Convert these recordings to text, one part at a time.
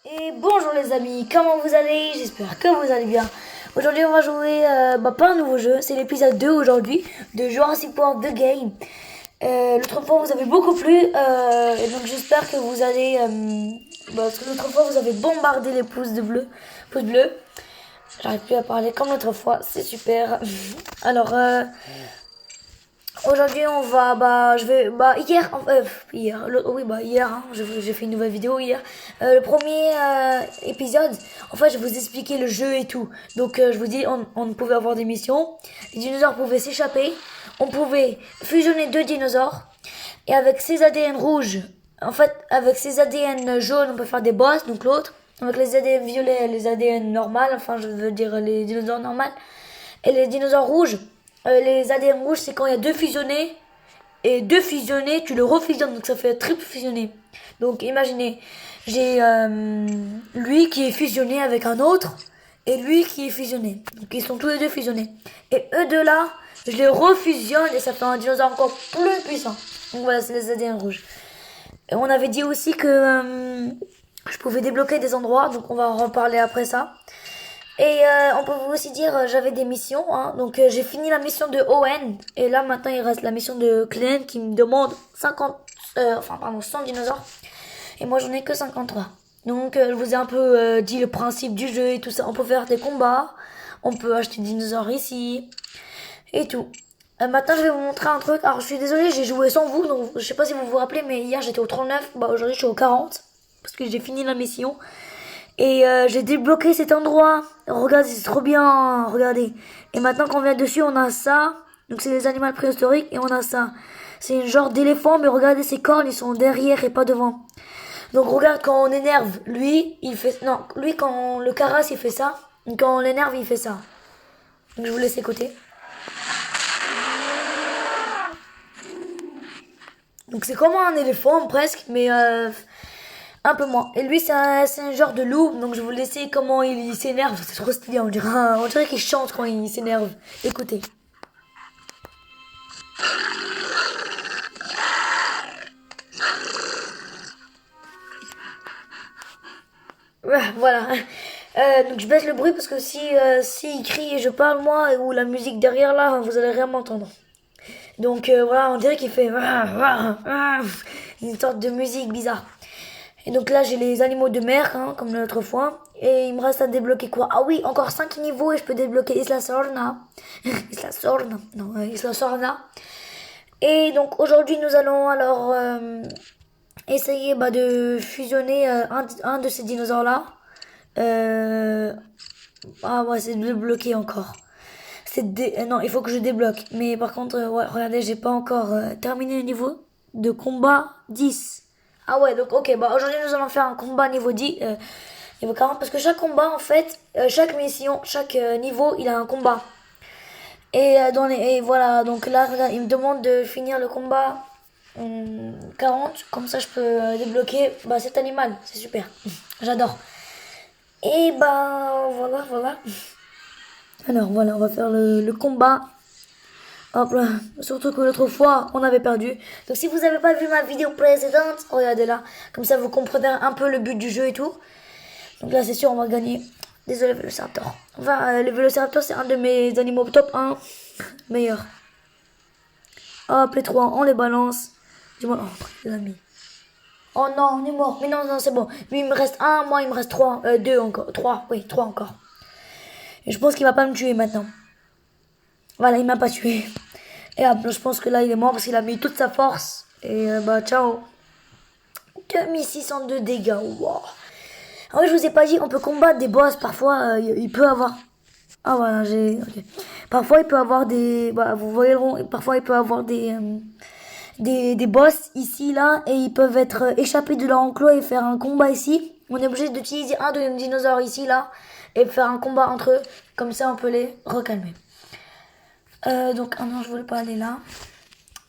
Et bonjour les amis, comment vous allez? J'espère que vous allez bien. Aujourd'hui on va jouer pas un nouveau jeu, c'est l'épisode 2 aujourd'hui de Jurassic World The Game. L'autre fois vous avez beaucoup plu et donc j'espère que vous allez... parce que l'autre fois vous avez bombardé les pouces bleus. J'arrive plus à parler comme l'autre fois, c'est super. Alors aujourd'hui on va hier hein, j'ai fait une nouvelle vidéo hier. Le premier épisode, en fait je vous expliquais le jeu et tout. Donc je vous dis on pouvait avoir des missions, les dinosaures pouvaient s'échapper, on pouvait fusionner deux dinosaures et avec ces ADN rouges, en fait avec ces ADN jaunes on peut faire des boss, donc l'autre avec les ADN violets, les ADN normales, enfin je veux dire les dinosaures normales et les dinosaures rouges. Les ADN rouges, c'est quand il y a deux fusionnés. Et deux fusionnés, tu le refusionnes. Donc ça fait triple fusionné. Donc imaginez, j'ai lui qui est fusionné avec un autre. Et lui qui est fusionné. Donc ils sont tous les deux fusionnés. Et eux deux là, je les refusionne. Et ça fait un dinosaure encore plus puissant. Donc voilà, c'est les ADN rouges. Et on avait dit aussi que je pouvais débloquer des endroits. Donc on va en reparler après ça. Et on peut vous aussi dire, j'avais des missions, hein. Donc j'ai fini la mission de Owen. Et là maintenant il reste la mission de Glenn qui me demande 100 dinosaures. Et moi j'en ai que 53. Donc je vous ai un peu dit le principe du jeu et tout ça. On peut faire des combats, on peut acheter des dinosaures ici et tout. Maintenant je vais vous montrer un truc. Alors je suis désolée, j'ai joué sans vous, donc je sais pas si vous vous rappelez, mais hier j'étais au 39, bah aujourd'hui je suis au 40 parce que j'ai fini la mission. Et j'ai débloqué cet endroit. Regardez, c'est trop bien. Regardez. Et maintenant qu'on vient dessus, on a ça. Donc c'est les animaux préhistoriques. Et on a ça. C'est un genre d'éléphant. Mais regardez, ses cornes, ils sont derrière et pas devant. Donc regarde, quand on énerve, lui, il fait... Non, lui, quand on le caresse, il fait ça. Et quand on l'énerve, il fait ça. Donc je vous laisse écouter. Donc c'est comme un éléphant presque. Mais... un peu moins. Et lui, c'est un genre de loup. Donc, je vais vous laisser comment il s'énerve. C'est trop stylé. On dirait qu'il chante quand il s'énerve. Écoutez. Ouais, voilà. Donc, je baisse le bruit parce que si il crie et je parle, moi, ou la musique derrière là, vous allez rien m'entendre. Donc, voilà, on dirait qu'il fait une sorte de musique bizarre. Et donc là, j'ai les animaux de mer, hein, comme l'autre fois. Et il me reste à débloquer quoi? Ah oui, encore 5 niveaux et je peux débloquer Isla Sorna. Isla Sorna. Non, Isla Sorna. Et donc aujourd'hui, nous allons alors essayer de fusionner un de ces dinosaures-là. Ah ouais, c'est débloqué encore. Non, il faut que je débloque. Mais par contre, ouais, regardez, j'ai pas encore terminé le niveau de combat 10. Ah ouais, donc ok, aujourd'hui nous allons faire un combat niveau 10, niveau 40, parce que chaque combat en fait, chaque mission, chaque niveau, il a un combat. Et voilà, donc là, regarde, il me demande de finir le combat 40, comme ça je peux débloquer cet animal, c'est super, j'adore. Et voilà. Alors voilà, on va faire le combat. Hop là, surtout que l'autre fois, on avait perdu. Donc si vous n'avez pas vu ma vidéo précédente, regardez là. Comme ça, vous comprenez un peu le but du jeu et tout. Donc là, c'est sûr, on va gagner. Désolé, Vélociraptor. Enfin, le Vélociraptor, c'est un de mes animaux top 1 meilleurs. Hop, les trois, on les balance. Dis-moi, oh, les amis. Oh non, on est mort. Mais non, c'est bon. Lui, il me reste un, moi, il me reste trois. Deux encore. Trois, oui, trois encore. Et je pense qu'il va pas me tuer maintenant. Voilà, il m'a pas tué. Et hop, je pense que là, il est mort parce qu'il a mis toute sa force. Et ciao. 2602 dégâts. Wow. Ah oui, je vous ai pas dit, on peut combattre des boss. Parfois, il peut avoir... Ah voilà, ok. Parfois, il peut avoir des... vous voyez, parfois, il peut avoir des boss ici, là. Et ils peuvent être échappés de leur enclos et faire un combat ici. On est obligé d'utiliser un de nos dinosaures ici, là. Et faire un combat entre eux. Comme ça, on peut les recalmer. Donc, ah non, je voulais pas aller là.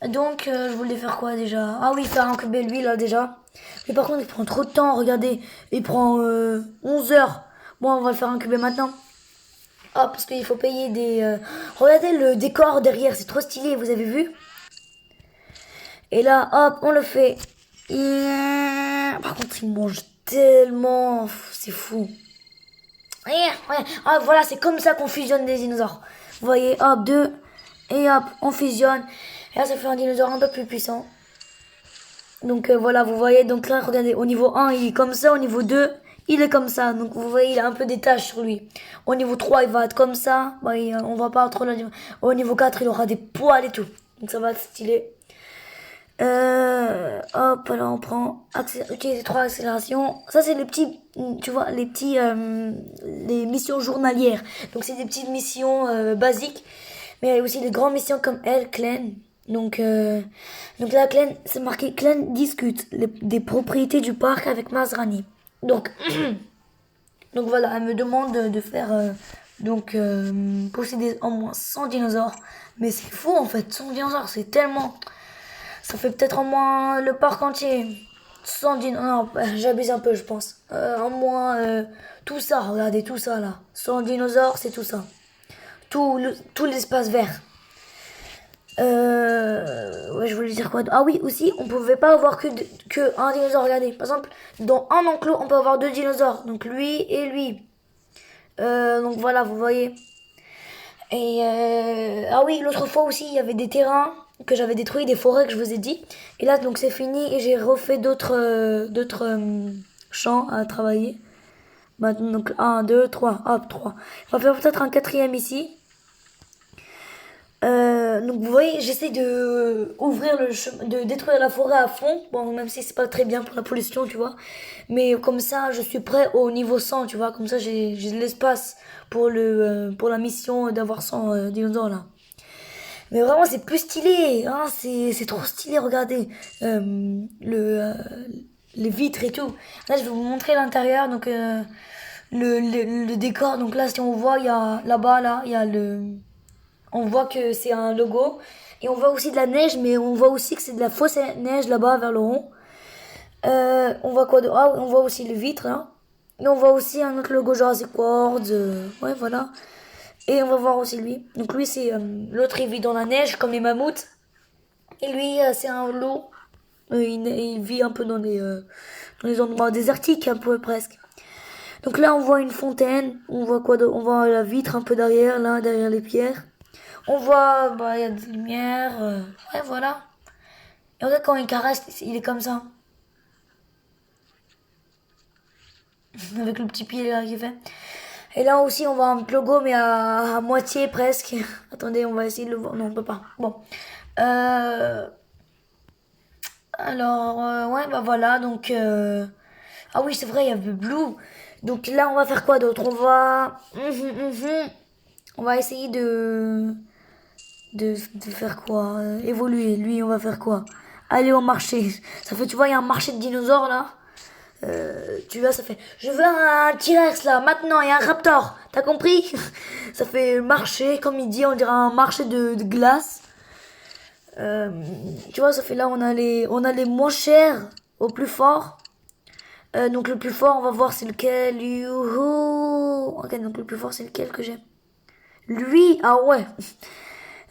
Donc, je voulais faire quoi déjà? Ah oui, faire incuber lui là déjà. Mais par contre, il prend trop de temps, regardez. Il prend 11 heures. Bon, on va le faire incuber maintenant. Ah, parce qu'il faut payer des... Regardez le décor derrière, c'est trop stylé, vous avez vu? Et là, hop, on le fait. Par contre, il mange tellement... C'est fou. Ah, voilà, c'est comme ça qu'on fusionne des dinosaures. Vous voyez, hop, deux, et hop, on fusionne. Et là, ça fait un dinosaure un peu plus puissant. Donc voilà, vous voyez, donc là, regardez, au niveau 1, il est comme ça, au niveau 2, il est comme ça. Donc vous voyez, il a un peu des taches sur lui. Au niveau 3, il va être comme ça. Bah, on va pas trop la... Au niveau 4, il aura des poils et tout. Donc ça va être stylé. Hop, alors on prend utiliser 3 accélérations. Ça c'est les petits, tu vois, les missions journalières. Donc c'est des petites missions basiques. Mais il y a aussi des grandes missions comme elle, Clan. Donc là, Clan, c'est marqué Clan discute des propriétés du parc avec Mazrani. Donc, donc voilà, elle me demande de faire posséder au moins 100 dinosaures. Mais c'est fou en fait, 100 dinosaures, c'est tellement... Ça fait peut-être au moins le parc entier. 100 dinosaures, non, j'abuse un peu je pense. Au moins tout ça, regardez tout ça là. 100 dinosaures, c'est tout ça. Tout l'espace vert. Ouais, je voulais dire quoi? Ah oui, aussi, on pouvait pas avoir que un dinosaure. Regardez, par exemple, dans un enclos, on peut avoir 2 dinosaures. Donc lui et lui. Donc voilà, vous voyez. Et ah oui, l'autre fois aussi, il y avait des terrains que j'avais détruits, des forêts que je vous ai dit. Et là, donc c'est fini et j'ai refait d'autres champs à travailler. Maintenant, donc 1, 2, 3, hop, 3. On va faire peut-être un quatrième ici. Donc vous voyez, j'essaie de ouvrir de détruire la forêt à fond. Bon, même si c'est pas très bien pour la pollution, tu vois. Mais comme ça, je suis prêt au niveau 100, tu vois. Comme ça, j'ai de l'espace pour pour la mission d'avoir 100 dinosaures là. Mais vraiment, c'est plus stylé, hein. C'est trop stylé, regardez. Les vitres et tout. Là, je vais vous montrer l'intérieur. Donc le décor. Donc là, si on voit, il y a là-bas, là, il y a on voit que c'est un logo. Et on voit aussi de la neige, mais on voit aussi que c'est de la fausse neige là-bas vers le rond. On voit quoi de... Ah, on voit aussi les vitres là. Et on voit aussi un autre logo Jurassic World. Ouais, voilà. Et on va voir aussi lui. Donc lui, c'est... l'autre, il vit dans la neige, comme les mammouths. Et lui, c'est un loup. Il vit un peu dans les endroits désertiques, un peu presque. Donc là, on voit une fontaine. On voit quoi on voit la vitre un peu derrière, là, derrière les pierres. On voit, bah, il y a des lumières. Ouais, voilà. Et regarde quand il caresse, il est comme ça. Avec le petit pied là qu'il fait. Et là aussi, on voit un logo, mais à moitié presque. Attendez, on va essayer de le voir. Non, on peut pas. Bon. Alors, ouais, bah voilà. Donc, ah oui, c'est vrai, il y avait Blue. Donc là, on va faire quoi d'autre? On va essayer de faire quoi? Évoluer. Lui, on va faire quoi? Aller au marché. Ça fait, tu vois, il y a un marché de dinosaures là. Tu vois, ça fait. Je veux un T-Rex là, maintenant, il y a un Raptor. T'as compris? Ça fait marché, comme il dit, on dirait un marché de glace. Tu vois, ça fait là, on a les moins chers au plus fort. Donc le plus fort, on va voir c'est lequel. Youhou. Ok, donc le plus fort, c'est lequel que j'ai? Lui, ah ouais.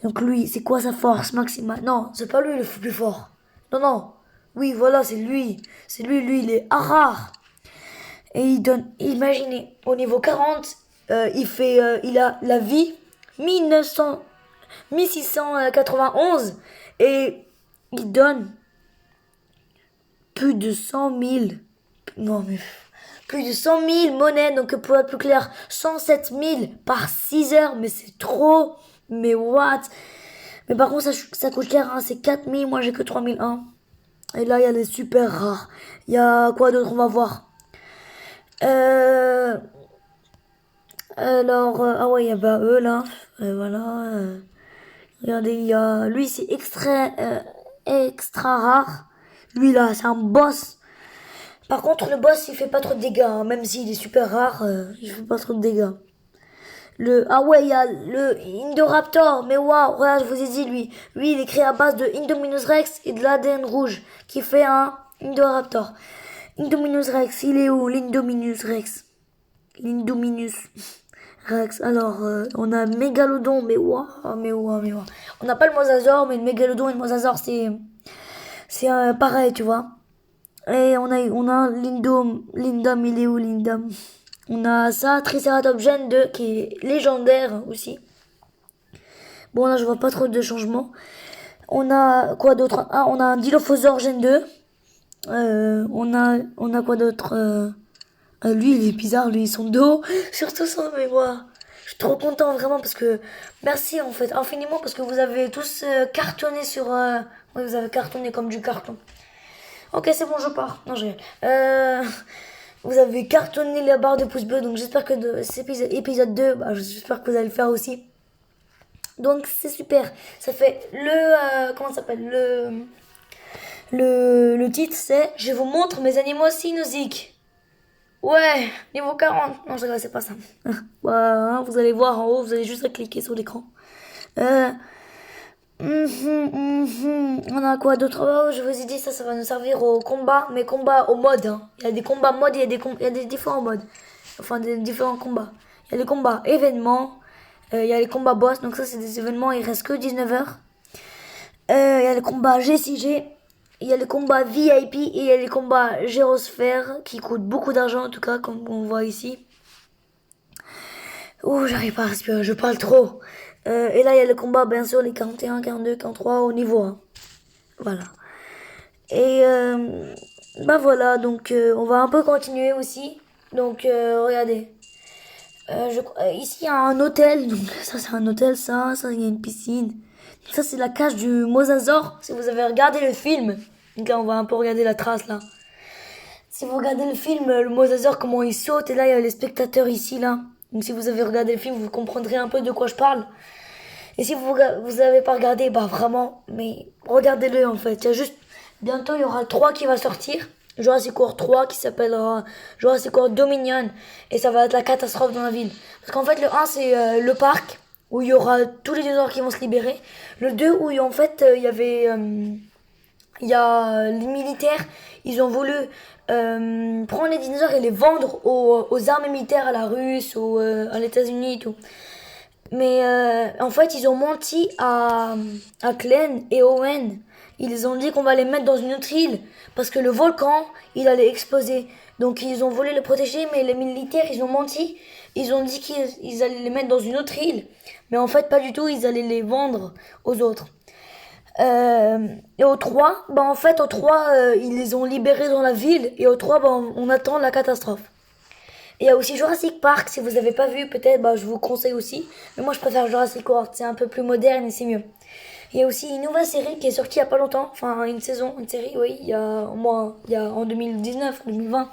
Donc lui, c'est quoi sa force maximale? Non, c'est pas lui le plus fort. Non, non. Oui, voilà, c'est lui. C'est lui, lui, il est rare. Et il donne, imaginez, au niveau 40, il a la vie 1691 et il donne plus de 100 000, non mais, plus de 100 000 monnaies, donc pour être plus clair, 107 000 par 6 heures, mais c'est trop, mais what? Mais par contre, ça coûte cher, hein, c'est 4 000, moi j'ai que 3 001. Et là, il y a les super rares. Il y a quoi d'autre, on va voir. Ah ouais, il y a bah eux là. Voilà. Regardez, il y a. Lui, c'est extra rare. Lui là, c'est un boss. Par contre, le boss, il fait pas trop de dégâts, hein. Même s'il est super rare, il fait pas trop de dégâts. Ah ouais, il y a le Indoraptor. Mais waouh, regarde, je vous ai dit, lui. Lui, il est créé à base de Indominus Rex et de l'ADN rouge. Qui fait un Indoraptor. Indominus Rex, il est où l'Indominus Rex? L'Indominus Rex. Alors, on a Mégalodon, mais waouh, mais waouh, mais waouh. On n'a pas le Mosasaur, mais le Mégalodon et le Mosasaur, c'est pareil, tu vois. Et on a Lindom, il est où Lindom? On a ça, Triceratops Gen 2 qui est légendaire aussi. Bon là je vois pas trop de changements. On a quoi d'autre? Ah, on a un Dilophosaure Gen 2. On a quoi d'autre? Lui il est bizarre, lui son dos, surtout son mémoire. Je suis trop content vraiment parce que merci en fait infiniment parce que vous avez tous cartonné sur ouais, vous avez cartonné comme du carton. Ok, c'est bon, je pars. Non, je rigole. Vous avez cartonné la barre de pouce bleu, donc j'espère que de cet épisode 2, bah, j'espère que vous allez le faire aussi. Donc c'est super. Ça fait comment ça s'appelle le titre c'est Je vous montre mes animaux cynoziques. Ouais, niveau 40. Non, je rigole, c'est pas ça. Voilà, vous allez voir en haut, vous allez juste à cliquer sur l'écran. Euh, On a quoi d'autre? Oh, je vous ai dit, ça va nous servir au combat, mais combat au mode. Hein. Il y a des combats mode, il y a des différents modes. Enfin, des différents combats. Il y a les combats événements, il y a les combats boss, donc ça c'est des événements, il reste que 19 heures. Il y a les combats G6G, il y a les combats VIP et il y a les combats Gyrosphère qui coûtent beaucoup d'argent en tout cas, comme on voit ici. Ouh, j'arrive pas à respirer, je parle trop. Et là, il y a le combat, bien sûr, les 41, 42, 43 au niveau 1. Voilà. Et bah voilà, donc on va un peu continuer aussi. Donc regardez. Ici, il y a un hôtel. Donc ça, c'est un hôtel, ça, il y a une piscine. Ça, c'est la cage du mosasaure. Si vous avez regardé le film. Donc là, on va un peu regarder la trace, là. Si vous regardez le film, le mosasaure, comment il saute. Et là, il y a les spectateurs ici, là. Donc si vous avez regardé le film, vous comprendrez un peu de quoi je parle. Et si vous avez pas regardé, bah vraiment, mais regardez-le en fait. Il y a juste, bientôt il y aura le 3 qui va sortir. Jurassic World 3 qui s'appellera Jurassic World Dominion. Et ça va être la catastrophe dans la ville. Parce qu'en fait le 1 c'est le parc où il y aura tous les dinosaures qui vont se libérer. Le 2 où en fait il y a les militaires, ils ont voulu prendre les dinosaures et les vendre aux armées militaires à la Russe, à les États-Unis et tout. Mais en fait, ils ont menti à Glenn et Owen. Ils ont dit qu'on va les mettre dans une autre île parce que le volcan, il allait exploser. Donc ils ont voulu les protéger, mais les militaires, ils ont menti. Ils ont dit qu'ils allaient les mettre dans une autre île. Mais en fait, pas du tout, ils allaient les vendre aux autres. Et au 3 bah en fait, au 3 ils les ont libérés dans la ville. Et au 3 bah, on attend la catastrophe. Et il y a aussi Jurassic Park, si vous n'avez pas vu, peut-être, bah, je vous conseille aussi. Mais moi, je préfère Jurassic World, c'est un peu plus moderne et c'est mieux. Il y a aussi une nouvelle série qui est sortie il n'y a pas longtemps, enfin une saison, une série, oui, il y a en 2019, en 2020.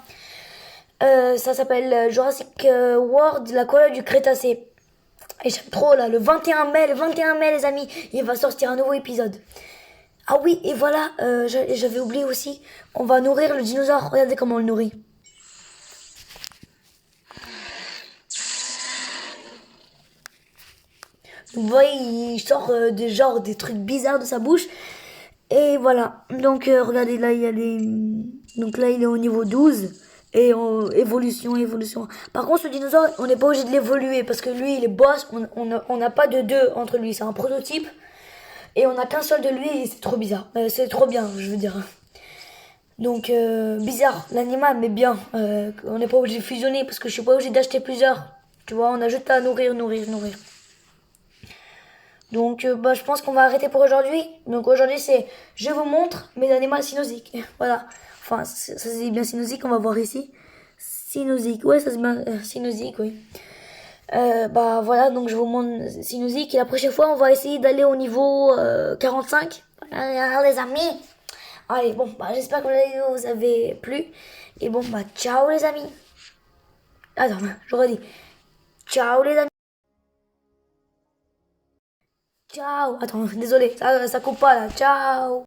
Ça s'appelle Jurassic World, la colère du Crétacé. Et j'aime trop là, le 21 mai, les amis, il va sortir un nouveau épisode. Ah oui, et voilà, j'avais oublié aussi, on va nourrir le dinosaure, regardez comment on le nourrit. Vous voyez, il sort des trucs bizarres de sa bouche. Et voilà. Donc, regardez, là, il y a les... Donc là, il est au niveau 12. Et évolution. Par contre, ce dinosaure, on n'est pas obligé de l'évoluer. Parce que lui, il est boss. On n'a pas de deux entre lui. C'est un prototype. Et on n'a qu'un seul de lui. Et c'est trop bizarre. C'est trop bien, je veux dire. Donc, bizarre. L'animal, mais bien. On n'est pas obligé de fusionner. Parce que je suis pas obligé d'acheter plusieurs. Tu vois, on a juste à nourrir. Donc bah, je pense qu'on va arrêter pour aujourd'hui. Donc aujourd'hui c'est je vous montre mes animaux cynosiques. Voilà. Enfin ça se dit bien cynosique, on va voir ici. Cynosique, ouais ça se dit bien cynosique, oui. Bah voilà, donc je vous montre cynosique. Et la prochaine fois on va essayer d'aller au niveau 45. Voilà les amis. Allez bon, bah j'espère que la vidéo vous avez plu. Et bon bah ciao les amis. Attends, j'aurais dit ciao les amis. Ciao. Attends, désolé, ça coupe pas là. Ciao.